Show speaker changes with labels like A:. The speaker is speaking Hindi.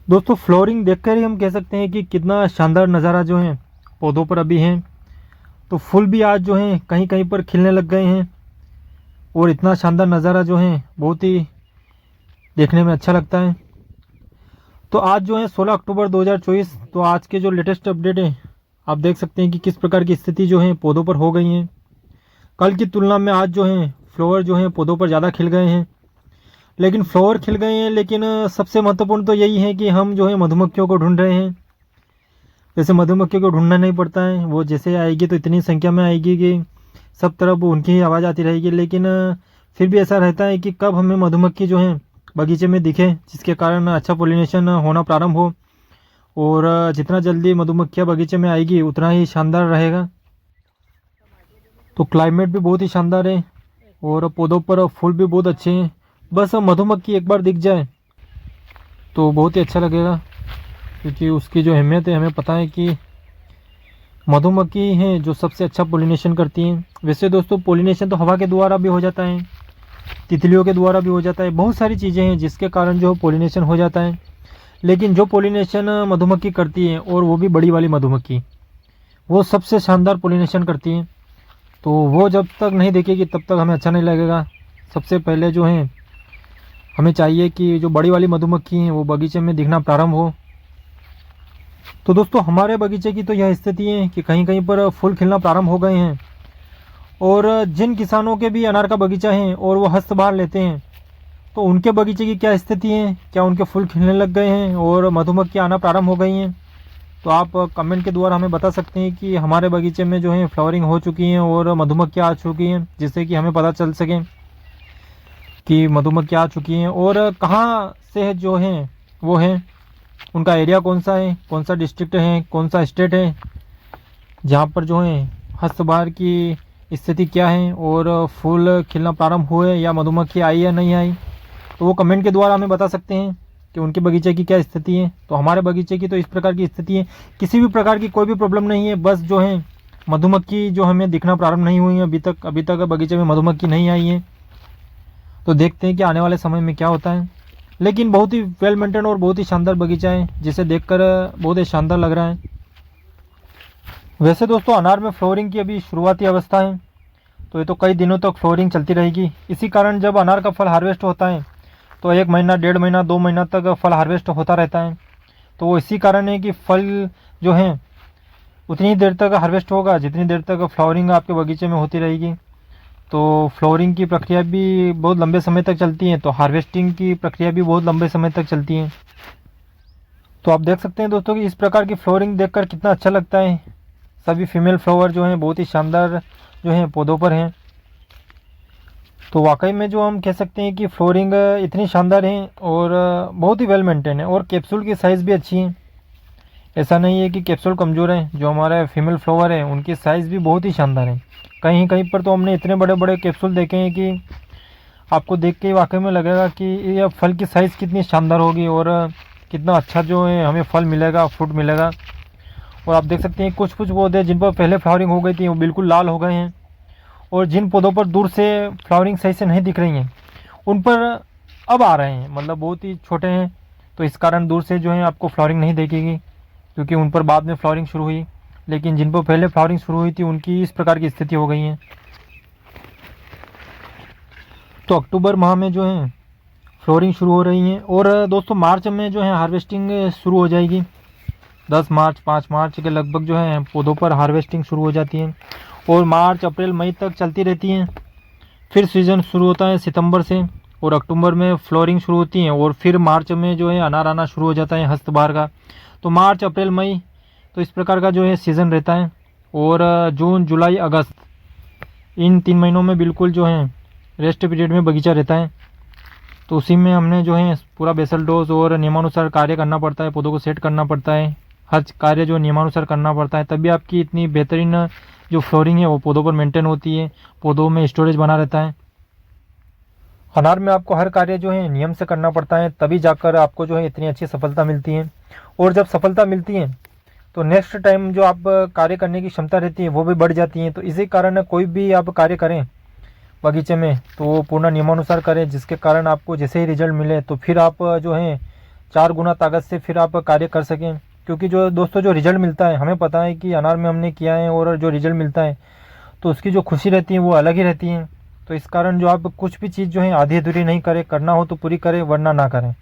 A: दोस्तों फ्लोरिंग देखकर ही हम कह सकते हैं कि कितना शानदार नज़ारा जो है पौधों पर अभी है। तो फूल भी आज जो हैं कहीं कहीं पर खिलने लग गए हैं और इतना शानदार नज़ारा जो है बहुत ही देखने में अच्छा लगता है। तो आज जो है 16 अक्टूबर 2024, तो आज के जो लेटेस्ट अपडेट है आप देख सकते हैं कि किस प्रकार की स्थिति जो है पौधों पर हो गई है। कल की तुलना में आज जो है फ्लावर जो है पौधों पर ज़्यादा खिल गए हैं। लेकिन फ्लावर खिल गए हैं, लेकिन सबसे महत्वपूर्ण तो यही है कि हम जो है मधुमक्खियों को ढूंढ रहे हैं। जैसे मधुमक्खियों को ढूंढना नहीं पड़ता है, वो जैसे आएगी तो इतनी संख्या में आएगी कि सब तरफ उनकी ही आवाज़ आती रहेगी। लेकिन फिर भी ऐसा रहता है कि कब हमें मधुमक्खी जो है बगीचे में दिखे, जिसके कारण अच्छा पोलिनेशन होना प्रारंभ हो। और जितना जल्दी मधुमक्खियाँ बगीचे में आएगी उतना ही शानदार रहेगा। तो क्लाइमेट भी बहुत ही शानदार है और पौधों पर फूल भी बहुत अच्छे हैं। बस मधुमक्खी एक बार दिख जाए तो बहुत ही अच्छा लगेगा, क्योंकि उसकी जो अहमियत है हमें पता है कि मधुमक्खी हैं जो सबसे अच्छा पोलिनेशन करती हैं। वैसे दोस्तों पोलिनेशन तो हवा के द्वारा भी हो जाता है, तितलियों के द्वारा भी हो जाता है, बहुत सारी चीज़ें हैं जिसके कारण जो पोलिनेशन हो जाता है। लेकिन जो पोलिनेशन मधुमक्खी करती है, और वो भी बड़ी वाली मधुमक्खी, वो सबसे शानदार पोलिनेशन करती है। तो वो जब तक नहीं देखेगी तब तक हमें अच्छा नहीं लगेगा। सबसे पहले जो है हमें चाहिए कि जो बड़ी वाली मधुमक्खी हैं वो बगीचे में दिखना प्रारंभ हो। तो दोस्तों हमारे बगीचे की तो यह स्थिति है कि कहीं कहीं पर फूल खिलना प्रारंभ हो गए हैं। और जिन किसानों के भी अनार का बगीचा है और वो हस्तबार लेते हैं, तो उनके बगीचे की क्या स्थिति है, क्या उनके फूल खिलने लग गए हैं और मधुमक्खियाँ आना प्रारंभ हो गई हैं? तो आप कमेंट के द्वारा हमें बता सकते हैं कि हमारे बगीचे में जो है फ्लावरिंग हो चुकी हैं और मधुमक्खियाँ आ चुकी हैं, जिससे कि हमें पता चल सके कि मधुमक्खियाँ आ चुकी हैं। और कहाँ से जो हैं वो हैं, उनका एरिया कौन सा है, कौन सा डिस्ट्रिक्ट है, कौन सा स्टेट है जहाँ पर जो है हस्तबार की स्थिति क्या है, और फूल खिलना प्रारंभ हुए या मधुमक्खी आई या नहीं आई, तो वो कमेंट के द्वारा हमें बता सकते हैं कि उनके बगीचे की क्या स्थिति है। तो हमारे बगीचे की तो इस प्रकार की स्थिति है, किसी भी प्रकार की कोई भी प्रॉब्लम नहीं है। बस जो है मधुमक्खी जो हमें दिखना प्रारंभ नहीं हुई है अभी तक बगीचे में मधुमक्खी नहीं आई है। तो देखते हैं कि आने वाले समय में क्या होता है। लेकिन बहुत ही वेल मेंटेन और बहुत ही शानदार बगीचा है, जिसे देखकर बहुत ही शानदार लग रहा है। वैसे दोस्तों अनार में फ्लोरिंग की अभी शुरुआती अवस्था है, तो ये तो कई दिनों तक फ्लोरिंग चलती रहेगी। इसी कारण जब अनार का फल हार्वेस्ट होता है तो 1 महीना, 1.5 महीना, 2 महीना तक फल हार्वेस्ट होता रहता है। तो वो इसी कारण है कि फल जो है उतनी ही देर तक हार्वेस्ट होगा जितनी देर तक फ्लावरिंग आपके बगीचे में होती रहेगी। तो फ्लोरिंग की प्रक्रिया भी बहुत लंबे समय तक चलती है, तो हार्वेस्टिंग की प्रक्रिया भी बहुत लंबे समय तक चलती है। तो आप देख सकते हैं दोस्तों कि इस प्रकार की फ्लोरिंग देखकर कितना अच्छा लगता है। सभी फीमेल फ्लावर जो हैं बहुत ही शानदार जो हैं पौधों पर हैं। तो वाकई में जो हम कह सकते हैं कि फ्लोरिंग इतनी शानदार है और बहुत ही वेल मेंटेन है, और कैप्सूल की साइज़ भी अच्छी है। ऐसा नहीं है कि कैप्सूल कमज़ोर है। जो हमारे फीमेल फ्लावर है उनकी साइज़ भी बहुत ही शानदार है। कहीं कहीं पर तो हमने इतने बड़े बड़े कैप्सूल देखे हैं कि आपको देख के वाकई में लगेगा कि यह फल की साइज़ कितनी शानदार होगी और कितना अच्छा जो है हमें फल मिलेगा, फ्रूट मिलेगा। और आप देख सकते हैं कुछ कुछ पौधे जिन पर पहले फ्लावरिंग हो गई थी वो बिल्कुल लाल हो गए हैं, और जिन पौधों पर दूर से फ्लावरिंग सही से नहीं दिख रही हैं उन पर अब आ रहे हैं, मतलब बहुत ही छोटे हैं। तो इस कारण दूर से जो है आपको फ्लावरिंग नहीं दिखेगी, क्योंकि उन पर बाद में फ्लावरिंग शुरू हुई। लेकिन जिन पर पहले फ्लावरिंग शुरू हुई थी उनकी इस प्रकार की स्थिति हो गई है। तो अक्टूबर माह में जो है फ्लोरिंग शुरू हो रही है, और दोस्तों मार्च में जो है हार्वेस्टिंग शुरू हो जाएगी। 10 मार्च 5 मार्च के लगभग जो है पौधों पर हार्वेस्टिंग शुरू हो जाती है, और मार्च अप्रैल मई तक चलती रहती हैं। फिर सीज़न शुरू होता है सितंबर से, और अक्टूबर में फ्लोरिंग शुरू होती है, और फिर मार्च में जो है अनार आना शुरू हो जाता है हस्तबार का। तो मार्च अप्रैल मई तो इस प्रकार का जो है सीज़न रहता है। और जून जुलाई अगस्त इन 3 महीनों में बिल्कुल जो है रेस्ट पीरियड में बगीचा रहता है। तो उसी में हमने जो है पूरा बेसल डोज और नियमानुसार कार्य करना पड़ता है, पौधों को सेट करना पड़ता है, हर कार्य जो नियमानुसार करना पड़ता है, तभी आपकी इतनी बेहतरीन जो फ्लोरिंग है वो पौधों पर मेंटेन होती है, पौधों में स्टोरेज बना रहता है। अनार में आपको हर कार्य जो है नियम से करना पड़ता है, तभी जाकर आपको जो है इतनी अच्छी सफलता मिलती है। और जब सफलता मिलती है तो नेक्स्ट टाइम जो आप कार्य करने की क्षमता रहती है वो भी बढ़ जाती है। तो इसी कारण कोई भी आप कार्य करें बगीचे में तो वो पूर्ण नियमानुसार करें, जिसके कारण आपको जैसे ही रिजल्ट मिले तो फिर आप जो है 4 गुना ताकत से फिर आप कार्य कर सकें। क्योंकि जो दोस्तों जो रिजल्ट मिलता है, हमें पता है कि अनार में हमने किया है और जो रिजल्ट मिलता है तो उसकी जो खुशी रहती है वो अलग ही रहती है। तो इस कारण जो आप कुछ भी चीज़ जो है आधी अधूरी नहीं करें, करना हो तो पूरी करें वरना ना करें।